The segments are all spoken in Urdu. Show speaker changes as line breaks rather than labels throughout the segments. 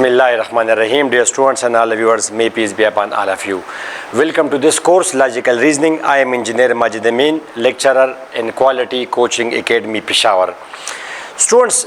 Bismillahirrahmanirrahim. Dear students and all viewers, may peace be upon all of you. Welcome to this course, Logical Reasoning. I am Engineer Majid Amin, lecturer in Quality Coaching Academy, Peshawar. Students,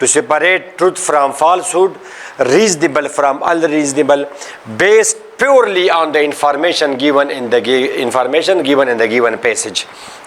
to separate truth from falsehood, reasonable from unreasonable, based purely on the information given in the given passage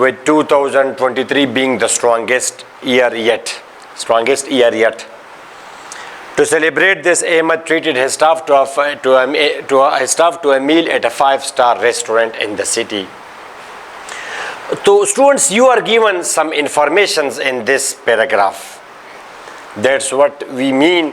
with 2023 being the strongest year yet. To celebrate this, Ahmed treated his staff to a meal at a 5-star restaurant in the city. So students, you are given some informations in this paragraph. That's what we mean.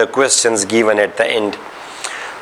the questions given at the end.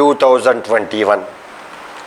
2021.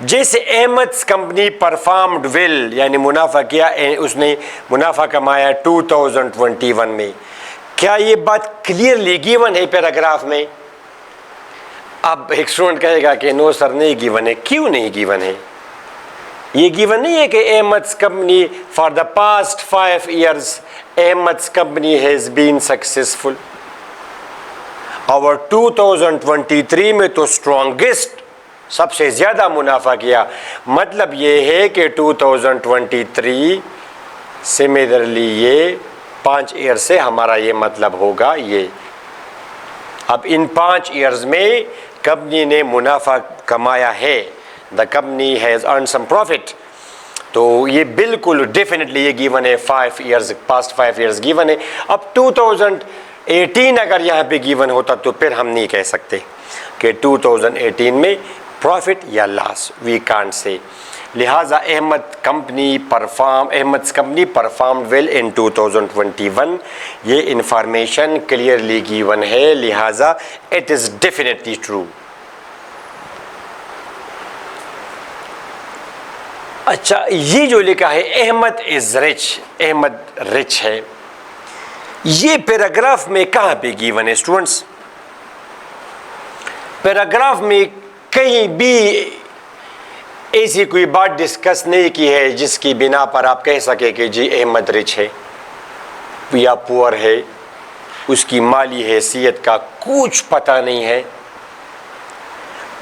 جیسے احمد کمپنی پرفارمڈ ویل یعنی منافع کیا، اس نے منافع کمایا 2021 میں. کیا یہ بات کلیئرلی گیون ہے پیراگراف میں؟ اب ایک اسٹوڈنٹ کہے گا کہ نو سر نہیں گیون ہے. کیوں نہیں گیون ہے؟ یہ گیون نہیں ہے کہ Ahmed company for the past 5 years Ahmed company has been successful. اور 2023 میں تو اسٹرانگسٹ سب سے زیادہ منافع کیا. مطلب یہ ہے کہ 2023 سملرلی یہ 5 years سے ہمارا یہ مطلب ہوگا یہ. اب ان 5 years میں کمپنی نے منافع کمایا ہے. The company has earn some profit. تو یہ بالکل ڈیفینیٹلی یہ گیون ہے. 5 years پاسٹ 5 years گیون ہے. اب 2018 اگر یہاں پہ گیون ہوتا تو پھر ہم نہیں کہہ سکتے کہ 2018 میں پروفٹ یا لاس. وی کانٹ سے. لہٰذا Ahmed company performed well in 2021. یہ انفارمیشن کلیئرلی گیون ہے. لہٰذا اٹ از ڈیفینیٹلی ٹرو. اچھا یہ جو لکھا ہے احمد از رچ، احمد رچ ہے، یہ پیراگراف میں کہاں پہ گیون ہے اسٹوڈنٹس؟ پیراگراف میں کہیں بھی ایسی کوئی بات ڈسکس نہیں کی ہے جس کی بنا پر آپ کہہ سکے کہ جی احمد رچ ہے یا پور ہے. اس کی مالی حیثیت کا کچھ پتہ نہیں ہے.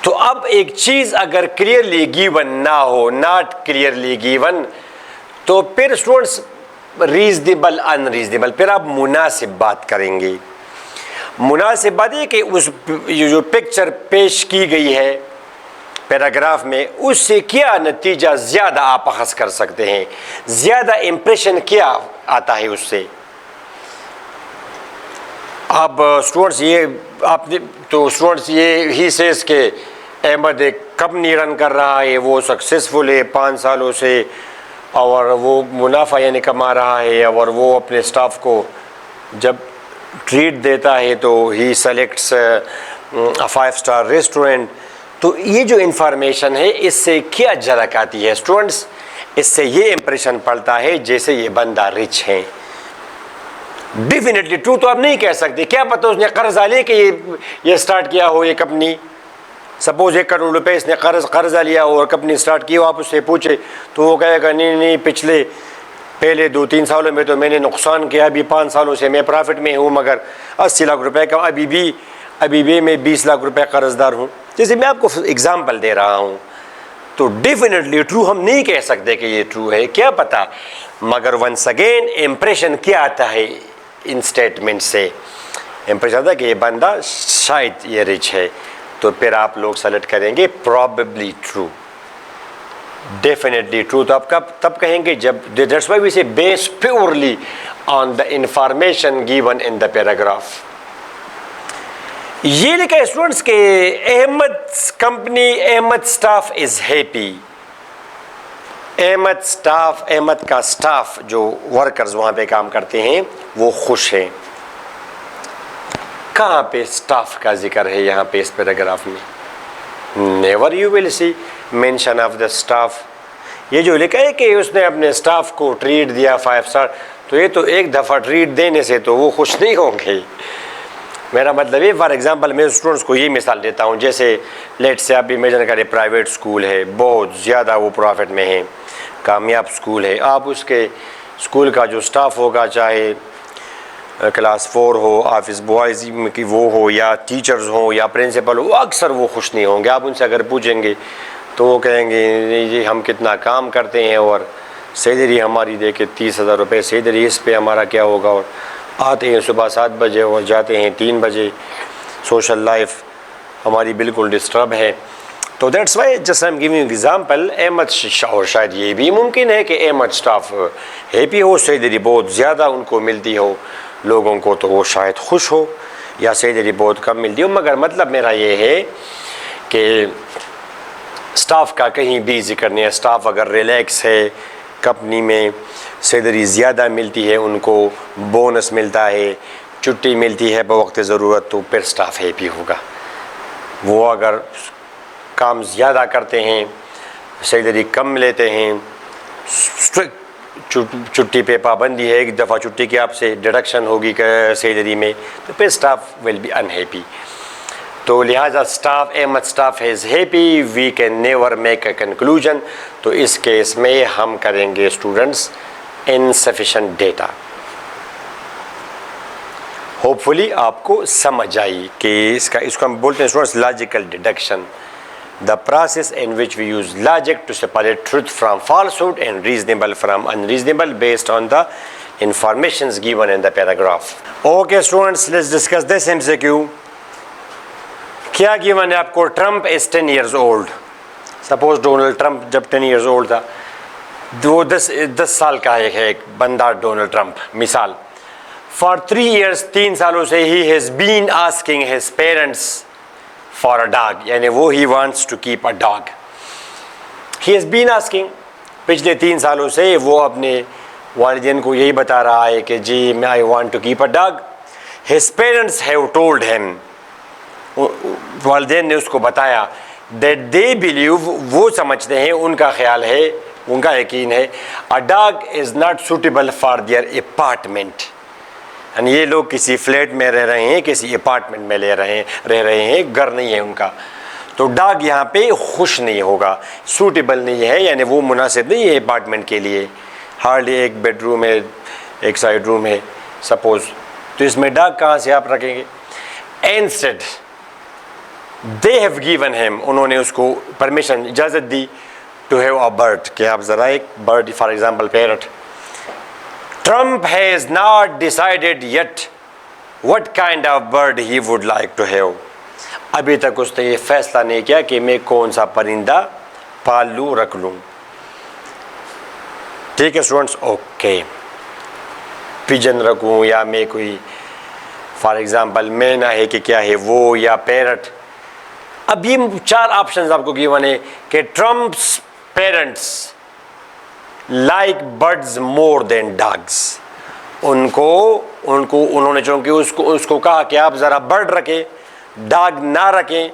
تو اب ایک چیز اگر کلیئرلی گیون نہ ہو، ناٹ کلیئرلی گیون، تو پھر اسٹوڈنٹس ریزنیبل ان ریزنیبل، پھر آپ مناسب بات کریں گے. مناسب بات یہ کہ اس جو پکچر پیش کی گئی ہے پیراگراف میں، اس سے کیا نتیجہ زیادہ آپ اخذ کر سکتے ہیں، زیادہ امپریشن کیا آتا ہے اس سے. اب اسٹوڈنٹس یہ آپ نے تو اسٹوڈنٹس یہ ہی سیز کہ احمد ایک کمپنی رن کر رہا ہے، وہ سکسیسفل ہے 5 سالوں سے، اور وہ منافع یعنی کما رہا ہے، اور وہ اپنے سٹاف کو جب ٹریٹ دیتا ہے تو ہی سلیکٹس 5 star ریسٹورنٹ. تو یہ جو انفارمیشن ہے اس سے کیا جھلک آتی ہے اسٹوڈنٹس؟ اس سے یہ امپریشن پڑتا ہے جیسے یہ بندہ رچ ہے. ڈیفینیٹلی ٹرو تو آپ نہیں کہہ سکتے. کیا پتہ اس نے قرضہ لے کے یہ سٹارٹ کیا ہو یہ کمپنی. سپوز 1 کروڑ روپے اس نے قرضہ لیا ہو اور کمپنی سٹارٹ کی ہو. آپ اس سے پوچھے تو وہ کہے گا نہیں پہلے 2-3 سالوں میں تو میں نے نقصان کیا، ابھی 5 سالوں سے میں پرافٹ میں ہوں، مگر 80 لاکھ روپے کا ابھی بھی میں 20 لاکھ روپے قرض دار ہوں. جیسے میں آپ کو اگزامپل دے رہا ہوں. تو ڈیفینیٹلی ٹرو ہم نہیں کہہ سکتے کہ یہ ٹرو ہے، کیا پتہ. مگر ونس اگین امپریشن کیا آتا ہے ان اسٹیٹمنٹ سے؟ امپریشن آتا ہے کہ یہ بندہ شاید یہ رچ ہے. تو پھر آپ لوگ سلیکٹ کریں گے پرابیبلی ٹرو، ڈیفینیٹلی ٹرو. تو آپ تب کہیں گے جب دیٹس وائی وی سے base purely on the information given in the paragraph. یہ لکھا ہے اسٹوڈنٹس کہ Ahmed staff is happy. Ahmed کا اسٹاف جو ورکرز وہاں پہ کام کرتے ہیں وہ خوش ہیں. کہاں پہ اسٹاف کا ذکر ہے یہاں پہ اس پیراگراف میں؟ Never you will see mention of the staff. یہ جو لکھا ہے کہ اس نے اپنے اسٹاف کو ٹریٹ دیا 5 star، تو یہ تو ایک دفعہ ٹریٹ دینے سے تو وہ خوش نہیں ہوں گے. میرا مطلب ہے فار ایگزامپل میں اسٹوڈنٹس کو یہ مثال دیتا ہوں. جیسے لیٹ سے آپ امیجن کریں پرائیویٹ اسکول ہے، بہت زیادہ وہ پروفٹ میں ہے، کامیاب اسکول ہے. آپ اس کے اسکول کا جو اسٹاف ہوگا، چاہے کلاس 4 ہو، آفس بوائز کی وہ ہو، یا ٹیچرز ہوں یا پرنسپل ہو، اکثر وہ خوش نہیں ہوں گے. آپ ان سے اگر پوچھیں گے تو وہ کہیں گے جی ہم کتنا کام کرتے ہیں اور سیلری ہماری دے کے 30,000 روپے سیلری، اس پہ ہمارا کیا ہوگا. اور آتے ہیں صبح 7 بجے اور جاتے ہیں 3 بجے. سوشل لائف ہماری بالکل ڈسٹرب ہے. تو that's why just I am giving example. Ahmed اور شاید یہ بھی ممکن ہے کہ احمد اسٹاف ہیپی ہو، سیلری بہت زیادہ ان کو ملتی ہو، لوگوں کو تو وہ شاید خوش ہو، یا سیلری بہت کم ملتی ہو. مگر مطلب میرا یہ ہے کہ اسٹاف کا کہیں بھی ذکر نہیں ہے. اسٹاف اگر ریلیکس ہے، کمپنی میں سیلری زیادہ ملتی ہے، ان کو بونس ملتا ہے، چھٹی ملتی ہے بوقت ضرورت، تو پھر اسٹاف ہیپی ہوگا. وہ اگر کام زیادہ کرتے ہیں سیلری کم لیتے ہیں, چھٹی پہ پابندی ہے, ایک دفعہ چھٹی کی آپ سے ڈیڈکشن ہوگی سیلری میں, تو پھر اسٹاف ول بی انہیپی. تو لہٰذا staff Ahmed staff is happy, we can never make a conclusion. تو اس کیس میں ہم کریں گے students insufficient data. Hopefully آپ کو سمجھ آئی کہ اس کو ہم بولتے ہیں students logical deduction, the process in which we use logic to separate truth from falsehood and reasonable from unreasonable based on the informations given in the paragraph. Okay students, let's discuss this MCQ. کیا given ہے آپ کو؟ Trump is 10 years old. Suppose Donald Trump جب 10 years old تھا, وہ 10 سال کا ہے ایک بندہ ڈونلڈ ٹرمپ مثال. For 3 years 3 سالوں سے he has been asking his parents for a dog, یعنی وہ he wants to keep a dog. He has been asking, پچھلے 3 سالوں سے وہ اپنے والدین کو یہی بتا رہا ہے کہ جی میں I want to keep a dog. His parents have told him, والدین نے اس کو بتایا that they believe, وہ سمجھتے ہیں, ان کا خیال ہے, ان کا یقین ہے, a dog is not suitable for their apartment. یعنی یہ لوگ کسی فلیٹ میں رہ رہے ہیں, کسی اپارٹمنٹ میں رہ رہے ہیں, گھر نہیں ہے ان کا, تو ڈاگ یہاں پہ خوش نہیں ہوگا, سوٹیبل نہیں ہے, یعنی وہ مناسب نہیں ہے اپارٹمنٹ کے لیے. ہارڈلی ایک بیڈ روم ہے, ایک سائڈ روم ہے سپوز, تو اس میں ڈاگ کہاں سے آپ رکھیں گے؟ Instead they have given him, انہوں نے اس کو پرمیشن, اجازت دی, to have a bird, کہ آپ ذرا ایک bird, for example parrot. Trump has not decided yet what kind of bird he would like to have. ابھی تک اس نے یہ فیصلہ نہیں کیا کہ میں کون سا پرندہ پال لوں, رکھ لوں. ٹھیک ہے اسٹوڈنٹس, اوکے. پجن رکھوں یا میں کوئی فار ایگزامپل مینا ہے کہ کیا ہے وہ, یا پیرٹ. اب یہ 4 آپشنز آپ کو گیون ہے کہ ٹرمپس پیرنٹس لائک برڈز مور دین ڈاگس. انہوں نے چونکہ اس کو کہا کہ آپ ذرا برڈ رکھیں, ڈاگ نہ رکھیں,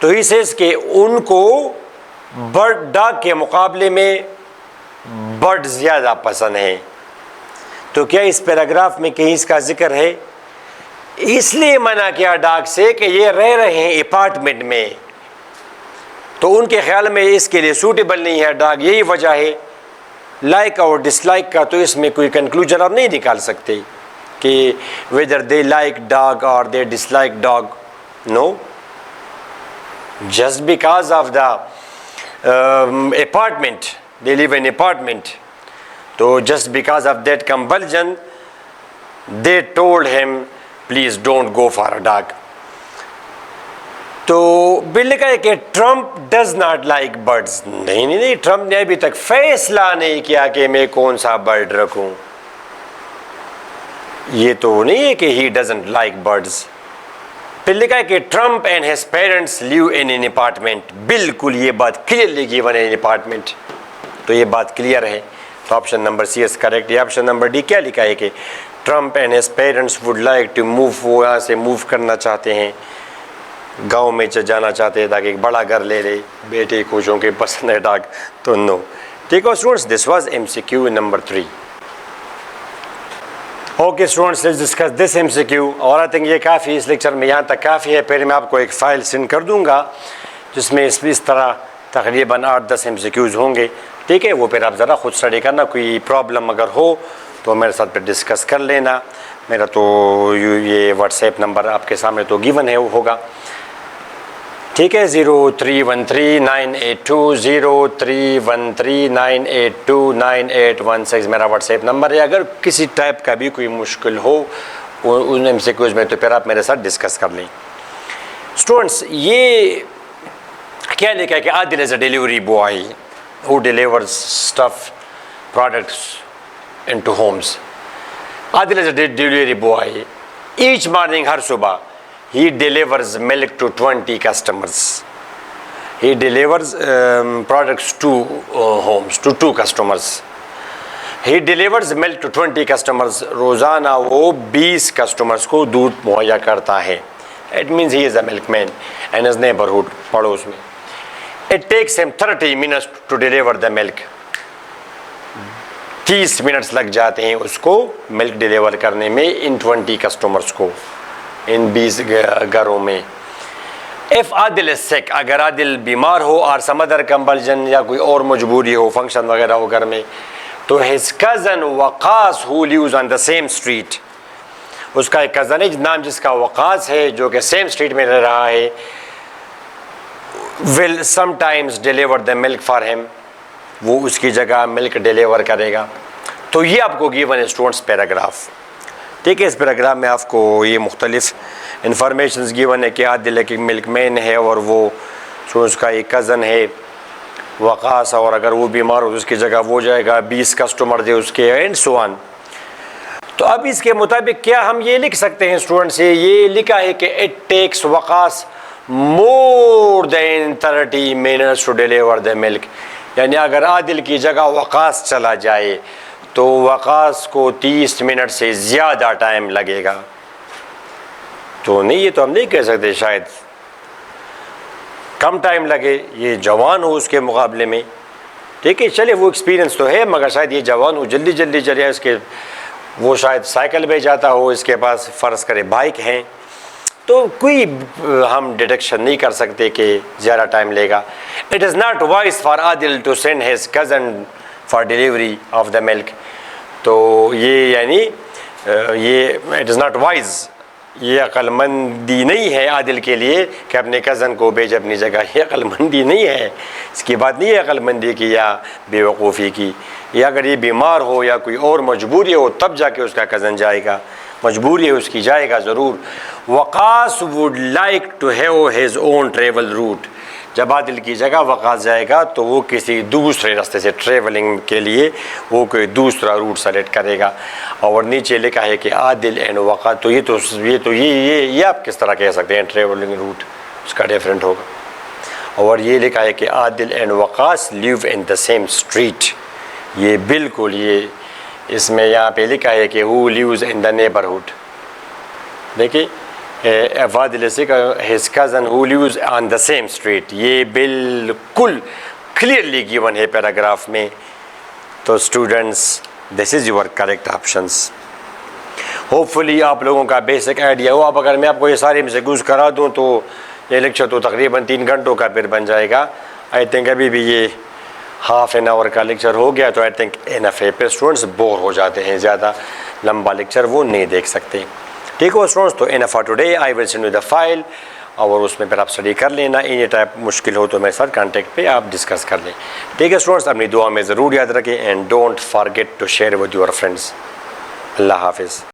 تو ہی سیز کہ ان کو ڈاگ کے مقابلے میں برڈ زیادہ پسند ہیں. تو کیا اس پیراگراف میں کہیں اس کا ذکر ہے؟ اس لیے منع کیا ڈاگ سے کہ یہ رہ رہے ہیں اپارٹمنٹ میں, تو ان کے خیال میں اس کے لیے سوٹیبل نہیں ہے ڈاگ, یہی وجہ ہے. لائک اور ڈس لائک کا تو اس میں کوئی کنکلوژن آپ نہیں نکال سکتے کہ ویدر دے لائک ڈاگ اور they dislike dog. No, just because of the apartment, they live in apartment, تو just because of that compulsion they told him please don't go for a dog. تو بل لکھا ہے کہ Trump does not like birds. نہیں, ٹرمپ نے ابھی تک فیصلہ نہیں کیا کہ میں کون سا برڈ رکھوں. یہ تو نہیں ہے کہ ہی ڈزنٹ لائک برڈز. پھر لکھا ہے کہ Trump and his parents live in an apartment. بالکل یہ بات کلیئرلی گیون ہے, ان اپارٹمنٹ, تو یہ بات کلیئر ہے. تو option number C is correct. یہ آپشن نمبر ڈی کیا لکھا ہے کہ Trump and his parents would like to move, وہ یہاں سے موو کرنا چاہتے ہیں, گاؤں میں جانا چاہتے ہیں تاکہ ایک بڑا گھر لے لے, بیٹے خوشوں کے پسند ہے ڈاگ, تو نو. ٹھیک ہے students, this was MCQ number 3. Okay students, let's discuss this MCQ. اور آئی تھنک یہ کافی اس لیکچر میں, یہاں تک کافی ہے. پھر میں آپ کو ایک فائل سینڈ کر دوں گا جس میں اس طرح تقریباً 8-10 MCQs ہوں گے. ٹھیک ہے, وہ پھر آپ ذرا خود اسٹڈی کرنا. کوئی پرابلم اگر ہو تو میرے ساتھ پھر ڈسکس کر لینا. میرا تو یہ واٹس ایپ نمبر آپ کے سامنے تو گیون ہے, وہ ہوگا. ٹھیک ہے, 03139820 031398298816 میرا واٹس ایپ نمبر ہے. اگر کسی ٹائپ کا بھی کوئی مشکل ہو ان MCQs میں تو پھر آپ میرے ساتھ ڈسکس کر لیں. اسٹوڈنٹس, یہ کیا لکھا ہے کہ Adil is a delivery boy who delivers stuff products into homes. Adil is a delivery boy. Each morning, ہر صبح, he delivers milk to 20 customers. He delivers products to homes, to 2 customers. He delivers milk to 20 customers. روزانہ وہ 20 customers کو دودھ مہیا کرتا ہے. It means he is a milkman in his neighborhood, پڑوس میں. It takes him 30 minutes to deliver the milk. 30 minutes لگ جاتے ہیں اس کو ملک ڈیلیور کرنے میں ان 20 کسٹمرز کو, ان 20 گھروں میں. If عادل is sick, اگر عادل بیمار ہو اور some other compulsion یا کوئی اور مجبوری ہو, فنکشن وغیرہ ہو گھر میں, تو his cousin Waqas who lives on the same street, اس کا ایک کزن ہے نام جس کا وقاص ہے جو کہ سیم اسٹریٹ میں رہ رہا ہے, will sometimes deliver the milk for him, وہ اس کی جگہ ملک ڈیلیور کرے گا. تو یہ آپ کو گیون ہے اسٹوڈنٹس پیراگراف. ٹھیک ہے, اس پیراگراف میں آپ کو یہ مختلف انفارمیشنز گیون ہے کہ عادل ایک ملک مین ہے اور وہ اس کا ایک کزن ہے وقاص, اور اگر وہ بیمار ہو تو اس کی جگہ وہ جائے گا, 20 کسٹمر دے اس کے, اینڈ سو آن. تو اب اس کے مطابق کیا ہم یہ لکھ سکتے ہیں اسٹوڈنٹ سے, یہ لکھا ہے کہ it takes Waqas more than 30 minutes to deliver the milk, یعنی اگر عادل کی جگہ وقاص چلا جائے تو وقاص کو 30 منٹ سے زیادہ ٹائم لگے گا. تو نہیں, یہ تو ہم نہیں کہہ سکتے شاید کم ٹائم لگے, یہ جوان ہو اس کے مقابلے میں. ٹھیک ہے, چلے وہ ایکسپیرینس تو ہے, مگر شاید یہ جوان ہو جلدی جلدی چلے, اس کے وہ شاید سائیکل پہ جاتا ہو, اس کے پاس فرض کرے بائک ہیں, تو کوئی ہم ڈیڈکشن نہیں کر سکتے کہ زیادہ ٹائم لے گا. It is not wise for Adil to send his cousin for delivery of the milk. تو یہ یعنی یہ اٹ از ناٹ وائز, یہ عقل مندی نہیں ہے عادل کے لیے کہ اپنے کزن کو بھیج اپنی جگہ, یہ عقل مندی نہیں ہے, اس کی بات نہیں ہے عقل مندی کی یا بے وقوفی کی. یا اگر یہ بیمار ہو یا کوئی اور مجبوری ہو تب جا کے اس کا کزن جائے گا, مجبوری ہے اس کی, جائے گا ضرور. وقاص would like to have his own travel route, جب عادل کی جگہ وقاص جائے گا تو وہ کسی دوسرے راستے سے ٹریولنگ کے لیے وہ کوئی دوسرا روٹ سلیکٹ کرے گا. اور نیچے لکھا ہے کہ عادل اینڈ وقاص, تو یہ آپ کس طرح کہہ سکتے ہیں ٹریولنگ روٹ, اس کا ڈیفرنٹ ہوگا. اور یہ لکھا ہے کہ Adil and Waqas live in the same street, یہ بالکل یہ اس میں یہاں پہ لکھا ہے کہ who lives in the neighborhood. دیکھیں عادل سے his cousin who lives on the same street, یہ بالکل کلیئرلی گیون ہے پیراگراف میں. تو students this is your correct options. Hopefully آپ لوگوں کا بیسک آئیڈیا ہو. اب اگر میں آپ کو یہ سارے مسکوز کرا دوں تو یہ لیکچر تو تقریباً 3 گھنٹوں کا پھر بن جائے گا. آئی تھنک ابھی بھی یہ ہاف این آور کا لیکچر ہو گیا, تو آئی تھنک انف ہے. پھر اسٹوڈنٹس بور ہو جاتے ہیں, زیادہ لمبا لیکچر وہ نہیں دیکھ سکتے. ٹھیک ہو اسٹوڈنٹس, تو enough for today. I will send you the file, اور اس میں پھر آپ اسٹڈی کر لینا. اینی ٹائپ مشکل ہو تو میرے ساتھ کانٹیکٹ پہ آپ ڈسکس کر لیں. ٹھیک ہے اسٹوڈنٹس, اپنی دعا میں ضرور یاد رکھیں, and don't forget to share with your friends. اللہ حافظ.